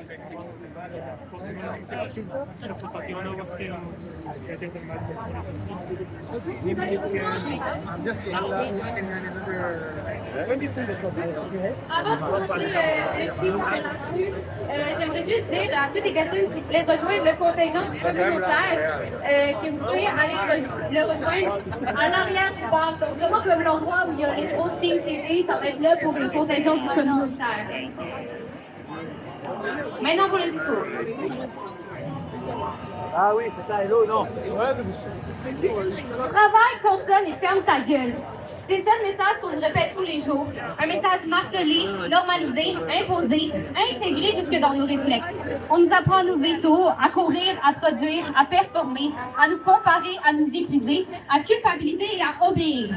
Avant de commencer le speech là-dessus, j'aimerais juste dire à toutes les personnes qui voulaient rejoindre le contingent du communautaire que vous pouvez aller le rejoindre à l'arrière du bar. Donc vraiment comme l'endroit où il y a les gros signes TD, ça va être là pour le contingent du communautaire. Maintenant pour le discours. Ah oui, c'est ça, hello, non. Travaille, consomme et ferme ta gueule. C'est ça le message qu'on nous répète tous les jours. Un message martelé, normalisé, imposé, intégré jusque dans nos réflexes. On nous apprend à nous lever tôt, à courir, à produire, à performer, à nous comparer, à nous épuiser, à culpabiliser et à obéir.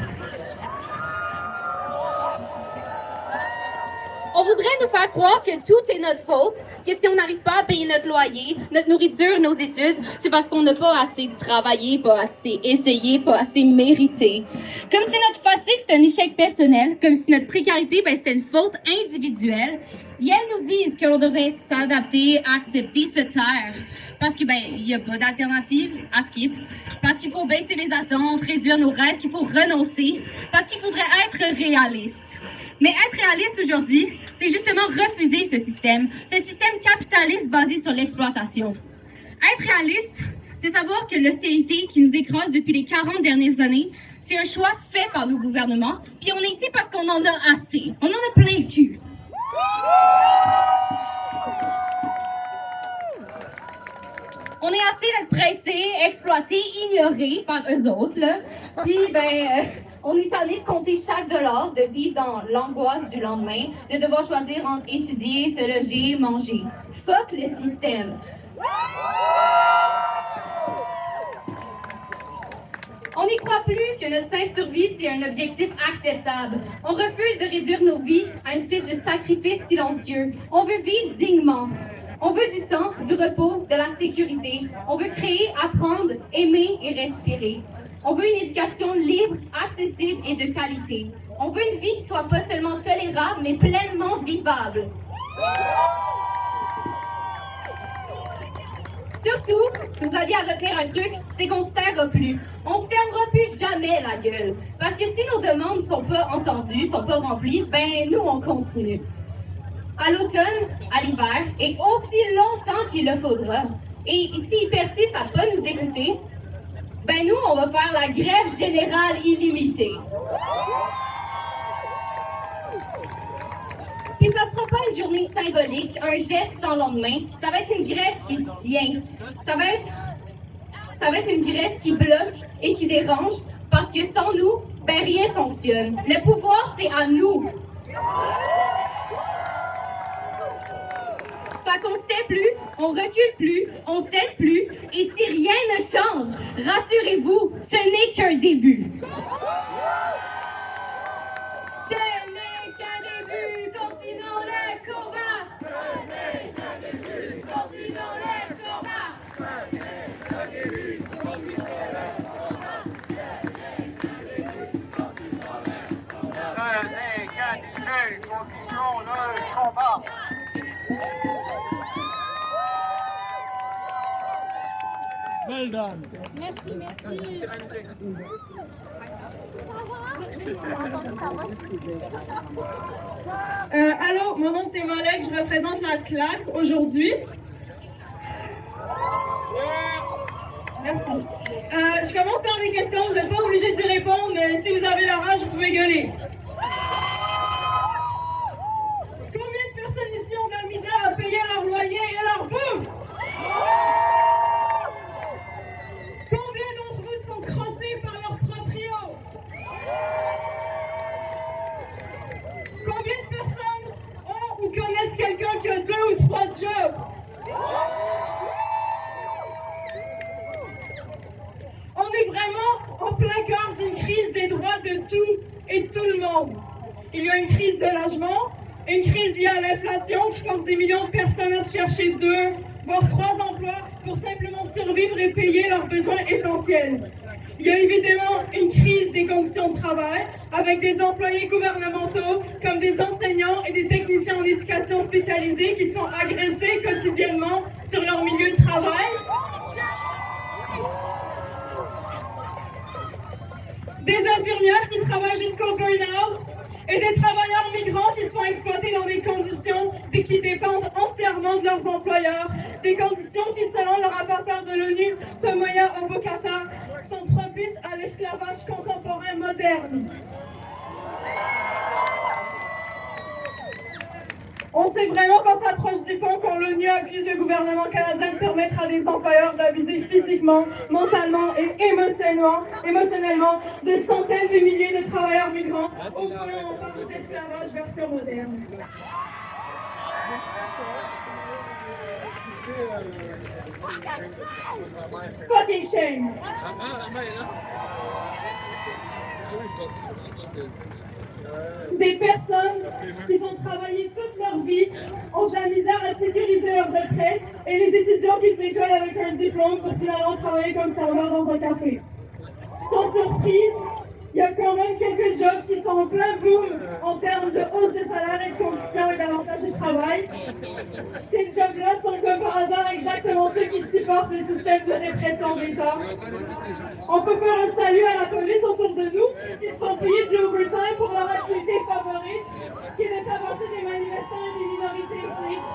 On voudrait nous faire croire que tout est notre faute, que si on n'arrive pas à payer notre loyer, notre nourriture, nos études, c'est parce qu'on n'a pas assez travaillé, pas assez essayé, pas assez mérité. Comme si notre fatigue, c'était un échec personnel, comme si notre précarité, c'était une faute individuelle. Et elles nous disent que l'on devrait s'adapter, accepter, se taire, parce que, il n'y a pas d'alternative à Skip, parce qu'il faut baisser les attentes, réduire nos rêves, qu'il faut renoncer, parce qu'il faudrait être réaliste. Mais être réaliste aujourd'hui, c'est justement refuser ce système capitaliste basé sur l'exploitation. Être réaliste, c'est savoir que l'austérité qui nous écrase depuis les 40 dernières années, c'est un choix fait par nos gouvernements, puis on est ici parce qu'on en a assez. On en a plein le cul. On est assez d'être pressés, exploités, ignorés par eux autres, là. Puis, on est tanné de compter chaque dollar, de vivre dans l'angoisse du lendemain, de devoir choisir entre étudier, se loger, manger. Fuck le système. On n'y croit plus que notre simple survie, c'est un objectif acceptable. On refuse de réduire nos vies à une suite de sacrifices silencieux. On veut vivre dignement. On veut du temps, du repos, de la sécurité. On veut créer, apprendre, aimer et respirer. On veut une éducation libre, accessible et de qualité. On veut une vie qui soit pas seulement tolérable, mais pleinement vivable. Surtout, si vous aviez à retenir un truc, c'est qu'on se taira plus. On se fermera plus jamais la gueule. Parce que si nos demandes ne sont pas entendues, sont pas remplies, nous, on continue. À l'automne, à l'hiver, et aussi longtemps qu'il le faudra. Et s'ils persistent à pas nous écouter, nous, on va faire la grève générale illimitée. Puis ça sera pas une journée symbolique, un geste sans lendemain. Ça va être une grève qui tient. Ça va être une grève qui bloque et qui dérange parce que sans nous, rien fonctionne. Le pouvoir, c'est à nous. Fait qu'on se tait plus, on recule plus, on cède plus, et si rien ne change, rassurez-vous, ce n'est qu'un début. Ce n'est qu'un début, continuons le combat. Ce n'est qu'un début, continuons le combat. Ce n'est qu'un début, continuons le combat. Ce n'est qu'un début, continuons le combat. Ce n'est qu'un début, continuons le combat. Well done. Merci. Allô, mon nom c'est Malek, je représente la CLAC aujourd'hui. Merci. Je commence par les questions, vous n'êtes pas obligé d'y répondre, mais si vous avez la rage, vous pouvez gueuler. Combien de personnes ici ont de la misère à payer leur loyer et leur bouffe? Combien d'entre vous se font crosser par leur proprio? Combien de personnes ont ou connaissent quelqu'un qui a 2 ou 3 jobs? On est vraiment en plein cœur d'une crise des droits de tout et de tout le monde. Il y a une crise de logement, une crise liée à l'inflation qui force des millions de personnes à se chercher 2, voire 3 emplois pour simplement survivre et payer leurs besoins essentiels. Il Il y a évidemment une crise des conditions de travail avec des employés gouvernementaux comme des enseignants et des techniciens en éducation spécialisée qui se font agresser quotidiennement sur leur milieu de travail. Des infirmières qui travaillent jusqu'au burn-out et des travailleurs migrants qui se font exploiter dans des conditions qui dépendent entièrement de leurs employeurs, des conditions qui, selon le rapporteur de l'ONU, Tomoya Obokata, sont propices à l'esclavage contemporain moderne. On sait vraiment qu'on s'approche du fond quand l'ONU accuse le gouvernement canadien de permettre à des employeurs d'abuser physiquement, mentalement et émotionnellement de centaines de milliers de travailleurs migrants au point où on parle d'esclavage version moderne. Fucking shame! Des personnes qui ont travaillé toute leur vie ont de la misère à sécuriser leur retraite et les étudiants quittent l'école avec un diplôme pour finalement travailler comme serveur dans un café. Sans surprise, il y a quand même quelques jobs qui sont en plein boom en termes de hausse de salaire et de conditions et d'avantages de travail. Ces jobs-là sont comme par hasard exactement ceux qui supportent le système de répression d'État. On peut faire un salut à la police autour de nous qui se font payer du overtime pour leur activité favorite, qui est de tabasser des manifestants et des minorités ethniques.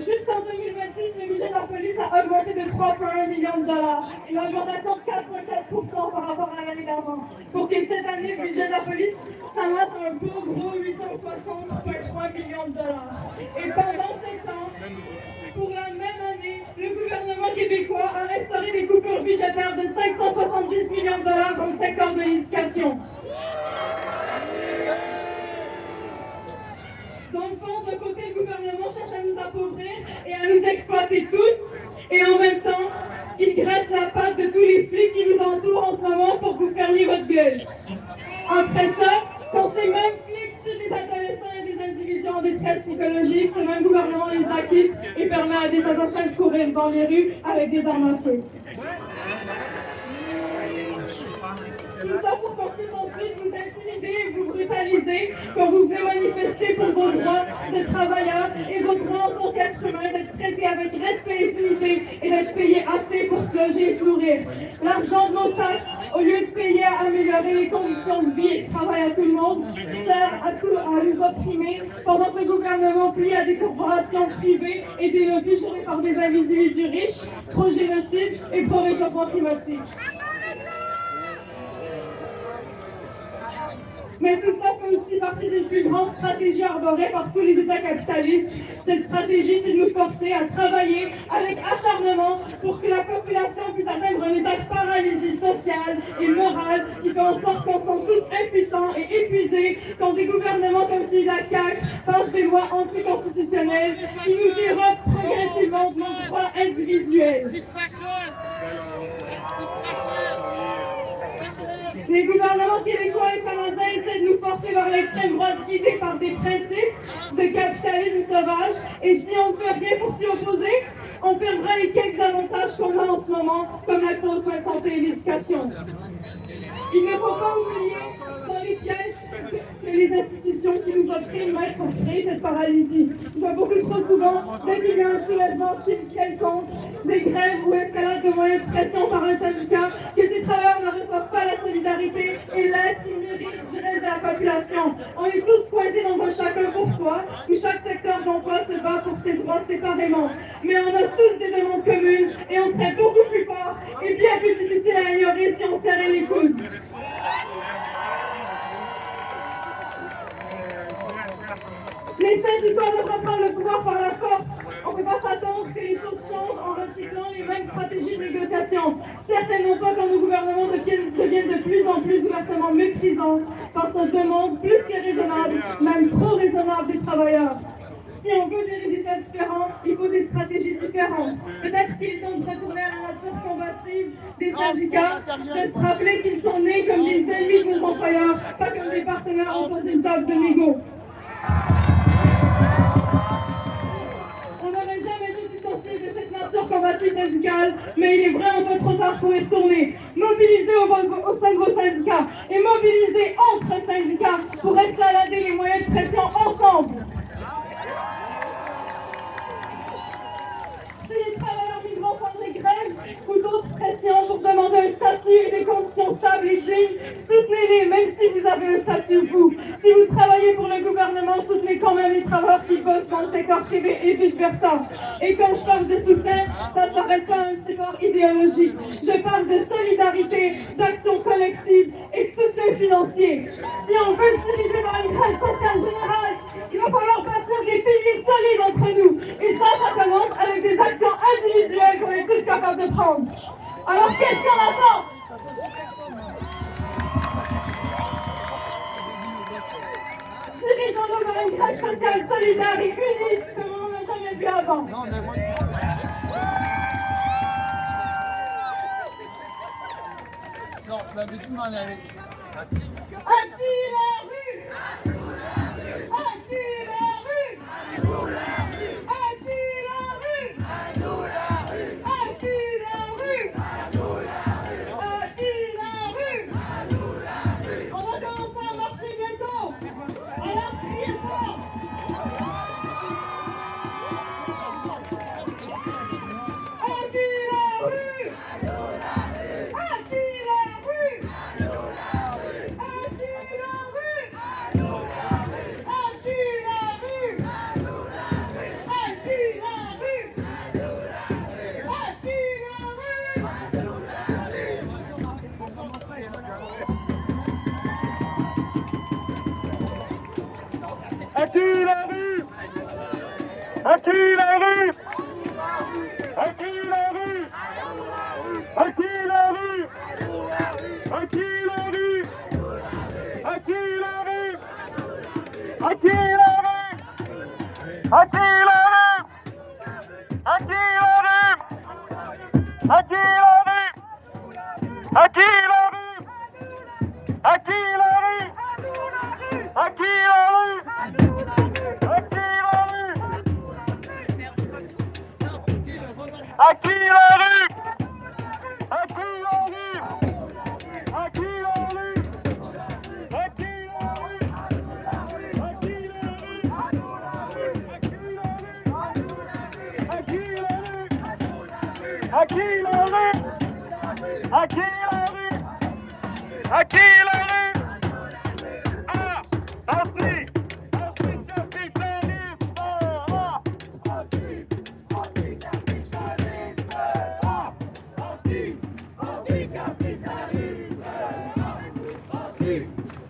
Juste en 2026, le budget de la police a augmenté de 3,1 millions de dollars, une augmentation de 4,4% par rapport à l'année d'avant. Pour que cette année, le budget de la police s'amasse à un beau gros 860,3 millions de dollars. Et pendant ces temps, pour la même année, le gouvernement québécois a restauré des coupures budgétaires de 570 millions de dollars dans le secteur de l'éducation. Dans le fond, d'un côté, le gouvernement cherche à nous appauvrir et à nous exploiter tous, et en même temps, il graisse la patte de tous les flics qui nous entourent en ce moment pour que vous fermiez votre gueule. Après ça, quand ces mêmes flics tuent des adolescents et des individus en détresse psychologique, ce même gouvernement les acquitte et permet à des adolescents de courir dans les rues avec des armes à feu. Tout ça pour qu'on puisse ensuite vous intimider et vous brutaliser quand vous venez manifester pour vos droits de travailleurs et vos droits en tant qu'être humain d'être traités avec respect et dignité et d'être payés assez pour se loger et se nourrir. L'argent de nos taxes, au lieu de payer à améliorer les conditions de vie et de travail à tout le monde, sert à nous opprimer pendant que le gouvernement plie à des corporations privées et des lobbies gérés par des individus riches, pro-génocide et pro-réchauffement climatique. Mais tout ça fait aussi partie d'une plus grande stratégie arborée par tous les États capitalistes. Cette stratégie, c'est de nous forcer à travailler avec acharnement pour que la population puisse atteindre un état de paralysie sociale et morale qui fait en sorte qu'on soit tous impuissants et épuisés quand des gouvernements comme celui de la CAQ passent des lois anticonstitutionnelles qui nous dérobent progressivement de nos droits individuels. Les gouvernements québécois et canadiens essaient de nous forcer vers l'extrême droite guidée par des principes de capitalisme sauvage. Et si on ne fait rien pour s'y opposer, on perdra les quelques avantages qu'on a en ce moment, comme l'accès aux soins de santé et l'éducation. Il ne faut pas oublier dans les pièges que les institutions qui nous oppriment mettent pour créer cette paralysie. Je vois beaucoup trop souvent, dès qu'il y a un soulèvement quelconque, des grèves ou escalade de moyens de pression par un syndicat, que ces travailleurs ne reçoivent pas la solidarité et l'aide qu'ils méritent du reste de la population. On est tous coincés dans un chacun pour soi, où chaque secteur d'emploi se bat pour ses droits séparément. Mais on a tous des demandes communes et on serait beaucoup plus fort et bien plus difficile à ignorer si on serrait les coudes. Les syndicats devraient prendre le pouvoir par la force. On ne peut pas s'attendre que les choses changent en recyclant les mêmes stratégies de négociation. Certainement pas quand nos gouvernements deviennent de plus en plus ouvertement méprisants face aux demandes plus que raisonnables, même trop raisonnables des travailleurs. Si on veut des résultats différents, il faut des stratégies différentes. Peut-être qu'il est temps de retourner à la nature combative des syndicats, de se rappeler qu'ils sont nés comme des ennemis de nos employeurs, pas comme des partenaires autour d'une table de négo. On n'aurait jamais dû distancier c'est de cette nature combative syndicale, mais il est vraiment pas trop tard pour y retourner. Mobiliser au sein de vos syndicats et mobiliser entre syndicats pour escalader les moyens de pression ensemble. Si les travailleurs migrants font des grèves ou d'autres pressions pour demander un statut et des conditions stables et dignes, soutenez-les, même si vous avez un statut vous. Si vous travaillez pour le gouvernement, soutenez quand même les travailleurs qui bossent dans le secteur privé et vice-versa. Et quand je parle de soutien, ça ne s'arrête pas à un support idéologique. Je parle de solidarité, d'action collective et de soutien financier. Si on veut se diriger vers une grève sociale générale, il va falloir bâtir des piliers solides entre nous. Et ça commence avec des actions individuelles qu'on est tous capables de prendre. Alors qu'est-ce qu'on attend? Dirigeons-nous vers une grève sociale solidaire et unie comme on n'a jamais vu avant. Non, mais tu m'en allais. Active la rue! Active la rue! Active la rue! Active la rue! Active la rue! On va commencer à marcher bientôt! Alors criez fort! Active la rue! Active la rue! Active la rue! Active la rue! Active la rue! Active la rue! Active la rue! Active la rue! Active la rue! Active la rue! Active la rue! Active la rue! Active la rue! Active la rue! Active la rue! À qui la rue? À qui la rue? À qui la rue? À qui la rue? À qui la rue? À qui la rue? À qui la rue? À qui la rue? À qui la rue? Ah! Afrique!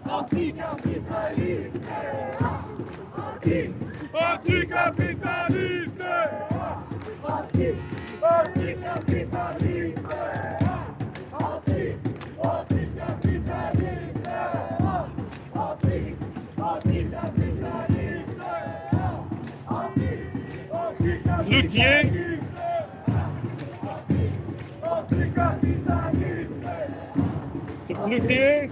Afrique capitaliste! Anticapitaliste! Anticapitaliste! Cloutier! C'est Cloutier?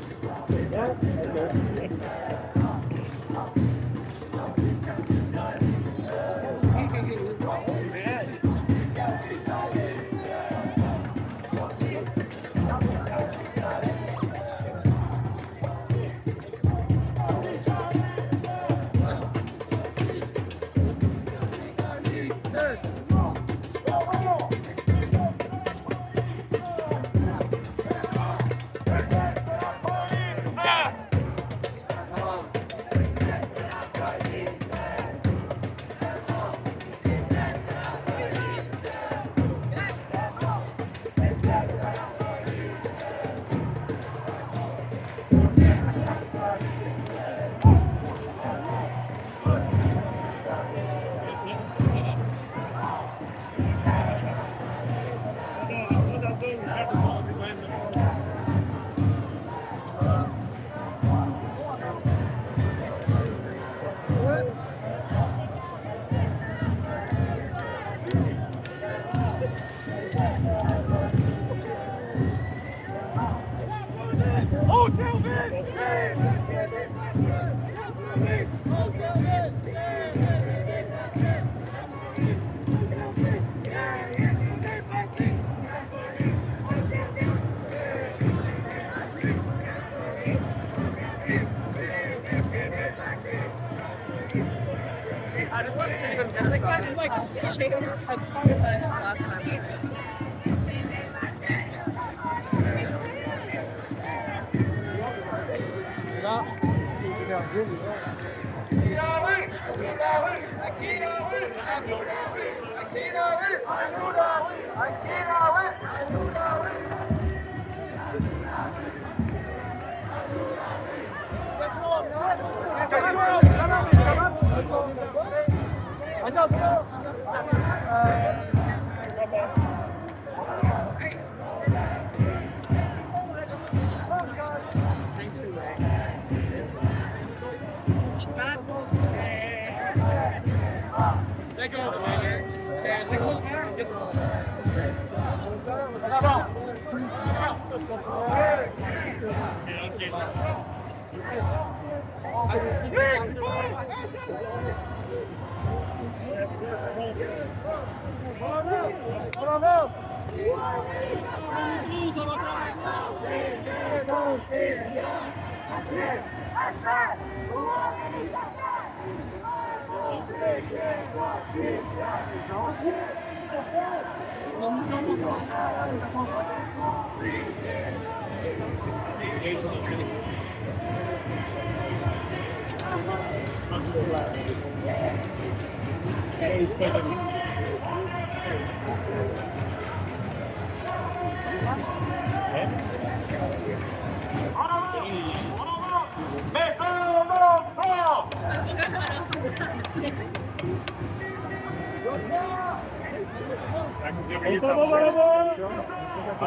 On s'en va là-bas.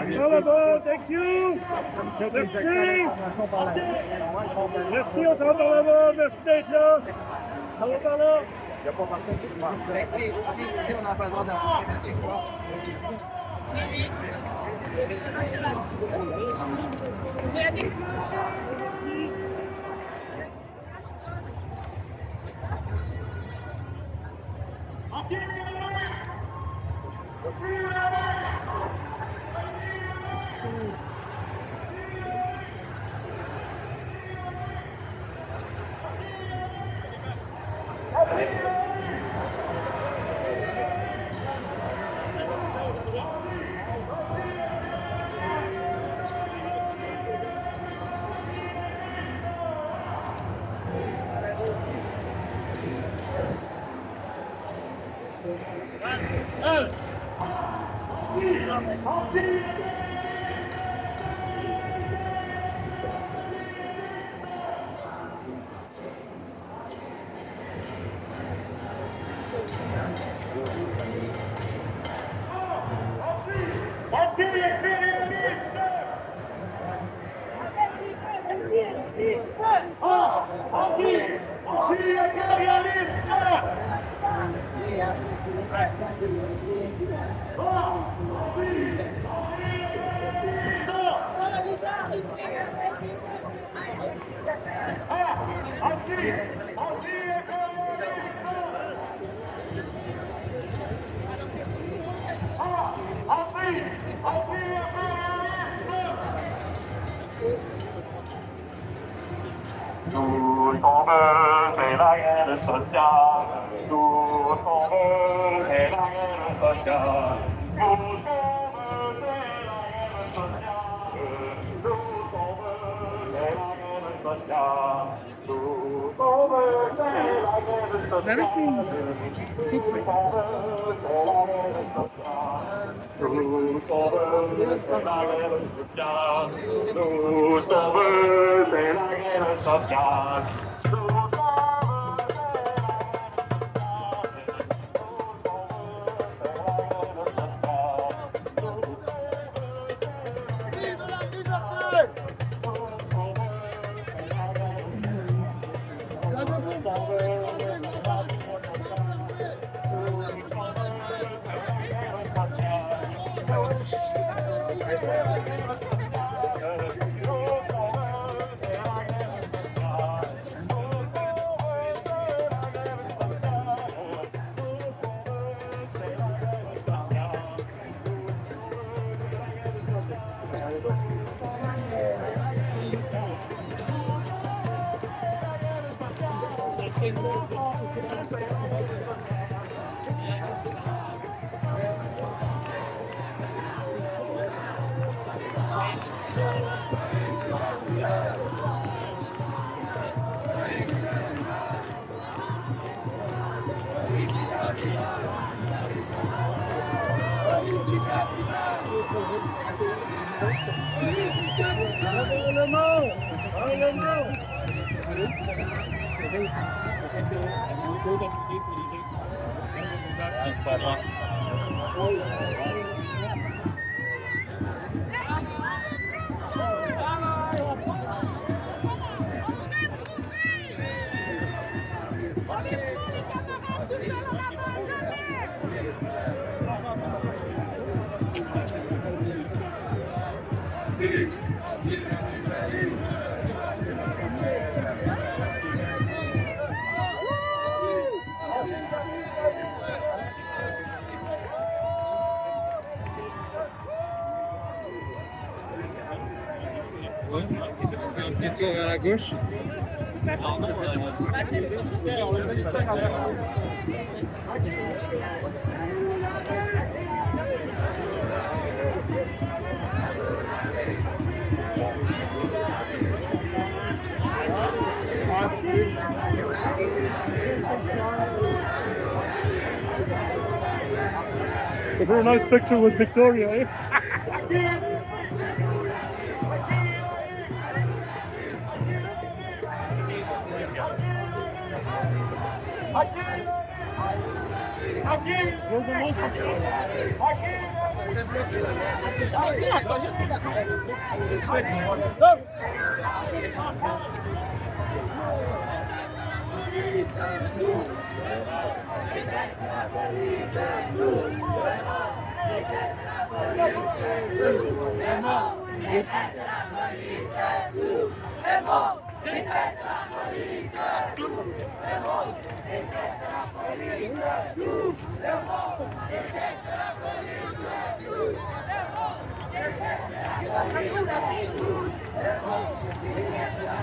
Là-bas, thank you. Merci. Merci, on s'en va par là-bas. Merci d'être là. Ça va par là. Il n'y a pas personne qui voit. Si on n'a pas le droit d'avancer dans les quoi. Nous tombons, c'est la guerre sociale. Nous tombons, c'est la guerre sociale. Nous tombons, c'est la guerre sociale. Nous tombons, c'est la guerre sociale. Nous tombons, c'est la guerre sociale. Nous tombons, c'est la guerre sociale. Nous tombons, c'est la guerre sociale. Nous tombons, c'est la guerre sociale. Un petit tour vers la gauche. It's a very nice picture with Victoria, eh?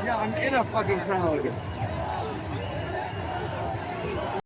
Yeah, I'm in a fucking crowd.